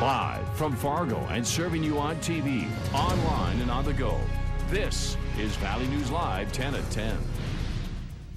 Live from Fargo and serving you on TV, online, and on the go. This is Valley News Live 10 at 10.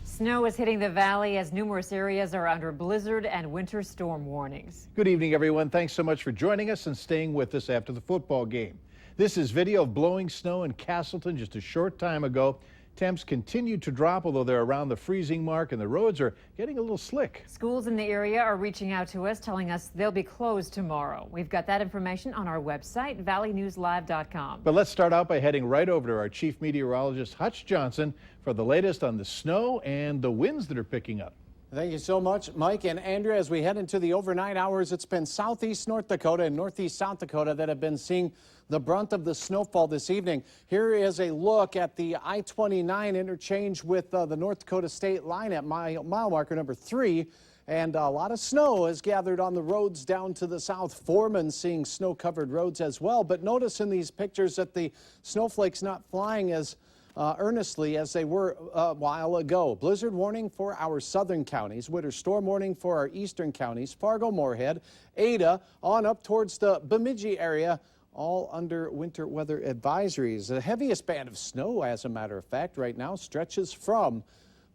Snow is hitting the valley as numerous areas are under blizzard and winter storm warnings. Good evening, everyone. Thanks so much for joining us and staying with us after the football game. This is video of blowing snow in Castleton just a short time ago. Temps continue to drop, although they're around the freezing mark, and the roads are getting a little slick. Schools in the area are reaching out to us, telling us they'll be closed tomorrow. We've got that information on our website, valleynewslive.com. But let's start out by heading right over to our chief meteorologist, Hutch Johnson, for the latest on the snow and the winds that are picking up. Thank you so much, Mike and Andrea. As we head into the overnight hours, it's been southeast North Dakota and northeast South Dakota that have been seeing the brunt of the snowfall this evening. Here is a look at the I-29 interchange with the North Dakota state line at mile marker number 3. And a lot of snow has gathered on the roads down to the south. Foreman seeing snow-covered roads as well. But notice in these pictures that the snowflakes not flying as earnestly as they were a while ago. Blizzard warning for our southern counties, winter storm warning for our eastern counties, Fargo, Moorhead, Ada, on up towards the Bemidji area, all under winter weather advisories. The heaviest band of snow, as a matter of fact, right now stretches from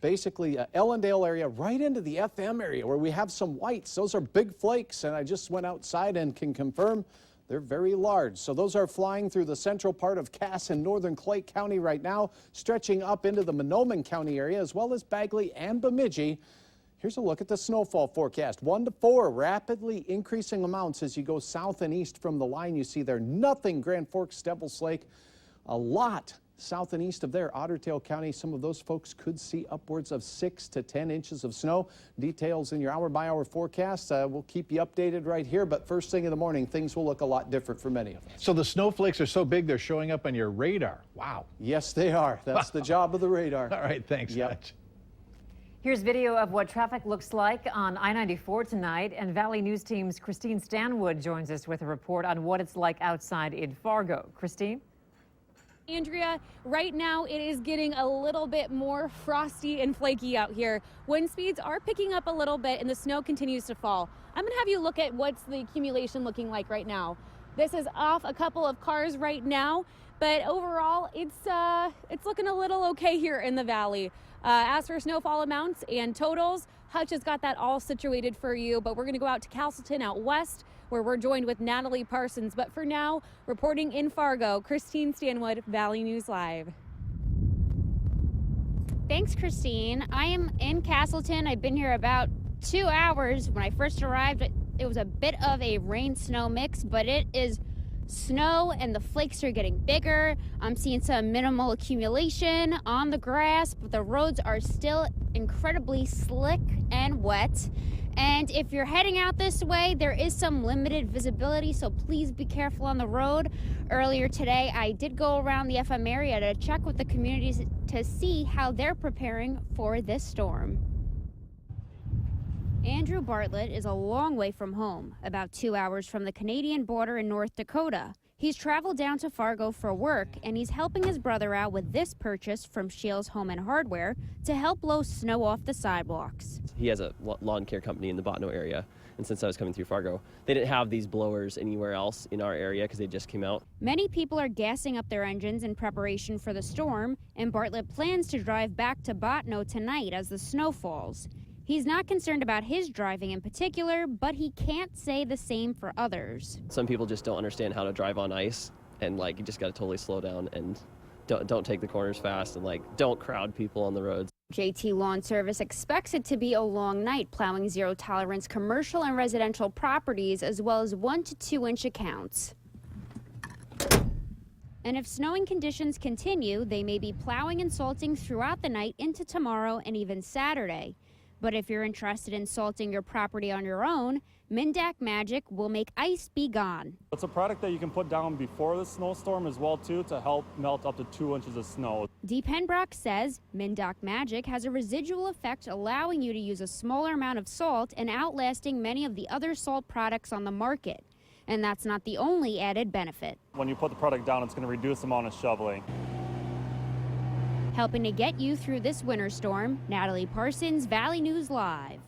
basically Ellendale area right into the FM area where we have some whites. Those are big flakes, and I just went outside and can confirm they're very large. So those are flying through the central part of Cass and northern Clay County right now, stretching up into the Monoman County area, as well as Bagley and Bemidji. Here's a look at the snowfall forecast. 1 to 4, rapidly increasing amounts as you go south and east from the line you see there. Nothing Grand Forks, Devils Lake. A lot south and east of there, Otter Tail County. Some of those folks could see upwards of 6 to 10 inches of snow. Details in your hour-by-hour forecast. We'll keep you updated right here, but first thing in the morning, things will look a lot different for many of us. So the snowflakes are so big they're showing up on your radar. Wow. Yes, they are. That's the job of the radar. All right, thanks, Yep. Hutch. Here's video of what traffic looks like on I-94 tonight, and Valley News Team's Christine Stanwood joins us with a report on what it's like outside in Fargo. Christine? Andrea, right now it is getting a little bit more frosty and flaky out here. Wind speeds are picking up a little bit and the snow continues to fall. I'm going to have you look at what's the accumulation looking like right now. This is off a couple of cars right now, but overall it's looking a little okay here in the valley. As for snowfall amounts and totals, Hutch has got that all situated for you, but we're going to go out to Castleton out west, where we're joined with Natalie Parsons. But for now, reporting in Fargo, Christine Stanwood, Valley News Live. Thanks, Christine. I am in Castleton. I've been here about 2 hours. When I first arrived, it was a bit of a rain-snow mix, but it is snow and the flakes are getting bigger. I'm seeing some minimal accumulation on the grass, but the roads are still incredibly slick and wet. And if you're heading out this way, there is some limited visibility, so please be careful on the road. Earlier today, I did go around the FM area to check with the communities to see how they're preparing for this storm. Andrew Bartlett is a long way from home, about 2 hours from the Canadian border in North Dakota. He's traveled down to Fargo for work, and he's helping his brother out with this purchase from Shields Home and Hardware to help blow snow off the sidewalks. He has a lawn care company in the Botno area, and since I was coming through Fargo, they didn't have these blowers anywhere else in our area because they just came out. Many people are gassing up their engines in preparation for the storm, and Bartlett plans to drive back to Botno tonight as the snow falls. He's not concerned about his driving in particular, but he can't say the same for others. Some people just don't understand how to drive on ice, and you just got to totally slow down and don't take the corners fast, and don't crowd people on the roads. JT Lawn Service expects it to be a long night, plowing zero-tolerance commercial and residential properties, as well as 1 to 2 inch accounts. And if snowing conditions continue, they may be plowing and salting throughout the night into tomorrow and even Saturday. But if you're interested in salting your property on your own, Mindak Magic will make ice be gone. It's a product that you can put down before the snowstorm as well too, to help melt up to 2 inches of snow. Dee Penbrock says Mindak Magic has a residual effect, allowing you to use a smaller amount of salt and outlasting many of the other salt products on the market. And that's not the only added benefit. When you put the product down, it's going to reduce the amount of shoveling. Helping to get you through this winter storm, Natalie Parsons, Valley News Live.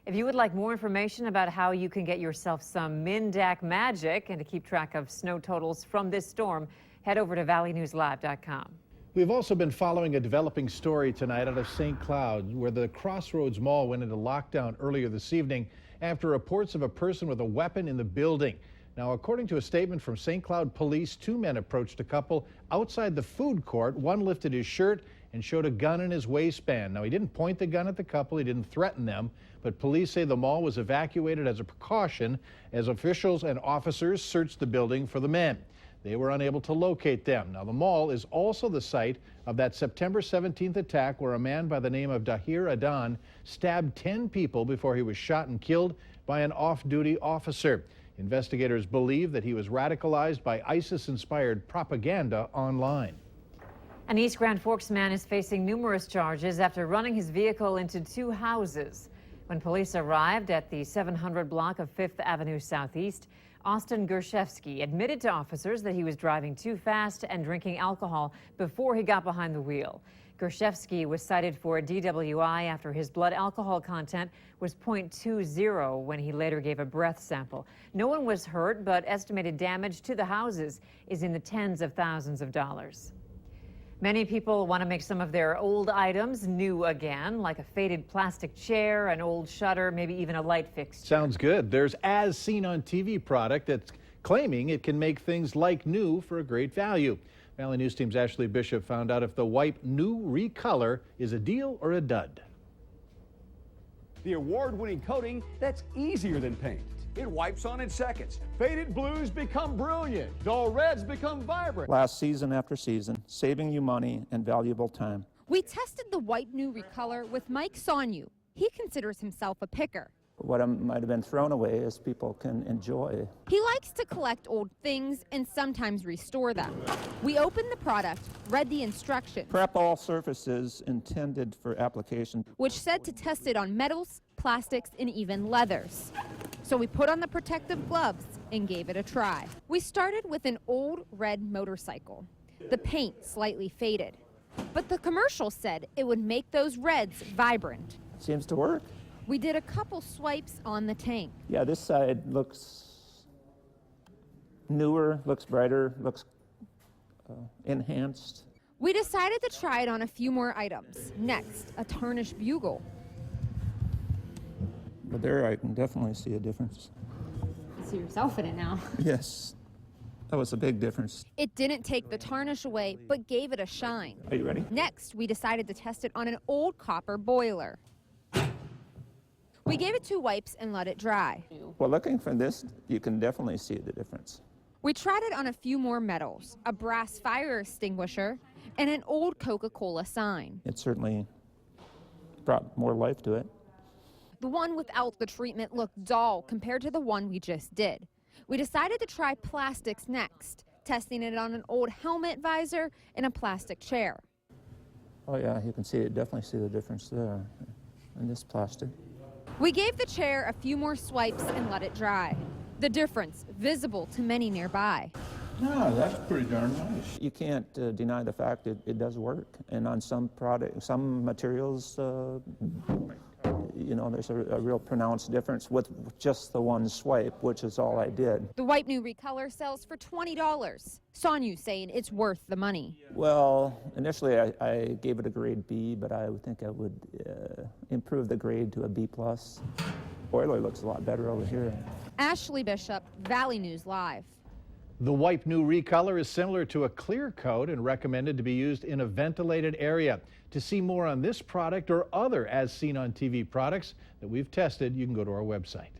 If you would like more information about how you can get yourself some Mindac magic and to keep track of snow totals from this storm, head over to valleynewslive.com. We've also been following a developing story tonight out of St. Cloud, where the Crossroads Mall went into lockdown earlier this evening after reports of a person with a weapon in the building. Now, according to a statement from St. Cloud police, 2 men approached a couple outside the food court. One lifted his shirt and showed a gun in his waistband. Now, he didn't point the gun at the couple, he didn't threaten them, but police say the mall was evacuated as a precaution as officials and officers searched the building for the men. They were unable to locate them. Now, the mall is also the site of that September 17th attack where a man by the name of Dahir Adan stabbed 10 people before he was shot and killed by an off-duty officer. Investigators believe that he was radicalized by ISIS-inspired propaganda online. An East Grand Forks man is facing numerous charges after running his vehicle into 2 houses. When police arrived at the 700 block of 5th Avenue Southeast, Austin Gershevsky admitted to officers that he was driving too fast and drinking alcohol before he got behind the wheel. Gershevsky was cited for a DWI after his blood alcohol content was 0.20 when he later gave a breath sample. No one was hurt, but estimated damage to the houses is in the tens of thousands of dollars. Many people want to make some of their old items new again, like a faded plastic chair, an old shutter, maybe even a light fixture. Sounds good. There's As Seen on TV product that's claiming it can make things like new for a great value. Valley News Team's Ashley Bishop found out if the Wipe New Recolor is a deal or a dud. The award-winning coating that's easier than paint. It wipes on in seconds. Faded blues become brilliant. Dull reds become vibrant. Last season after season, saving you money and valuable time. We tested the Wipe New Recolor with Mike Sonyu. He considers himself a picker. What might have been thrown away is people can enjoy. He likes to collect old things and sometimes restore them. We opened the product, read the instructions. Prep all surfaces intended for application, which said to test it on metals, plastics, and even leathers. So we put on the protective gloves and gave it a try. We started with an old red motorcycle. The paint slightly faded, but the commercial said it would make those reds vibrant. Seems to work. We did a couple swipes on the tank. Yeah, this side looks newer, looks brighter, looks enhanced. We decided to try it on a few more items. Next, a tarnished bugle. But there I can definitely see a difference. You see yourself in it now. Yes, that was a big difference. It didn't take the tarnish away, but gave it a shine. Are you ready? Next, we decided to test it on an old copper boiler. We gave it 2 wipes and let it dry. Well, looking from this, you can definitely see the difference. We tried it on a few more metals, a brass fire extinguisher, and an old Coca-Cola sign. It certainly brought more life to it. The one without the treatment looked dull compared to the one we just did. We decided to try plastics next, testing it on an old helmet visor and a plastic chair. Oh yeah, you can see it, definitely see the difference there in this plastic. We gave the chair a few more swipes and let it dry. The difference visible to many nearby. No, that's pretty darn nice. You can't deny the fact that it does work. And on some materials, you know, there's a real pronounced difference with just the one swipe, which is all I did. The Wipe New Recolor sells for $20. Sonyu saying it's worth the money. Well, initially I gave it a grade B, but I would think I would improve the grade to a B+. Boiler looks a lot better over here. Ashley Bishop, Valley News Live. The Wipe New Recolor is similar to a clear coat and recommended to be used in a ventilated area. To see more on this product or other As Seen on TV products that we've tested, you can go to our website.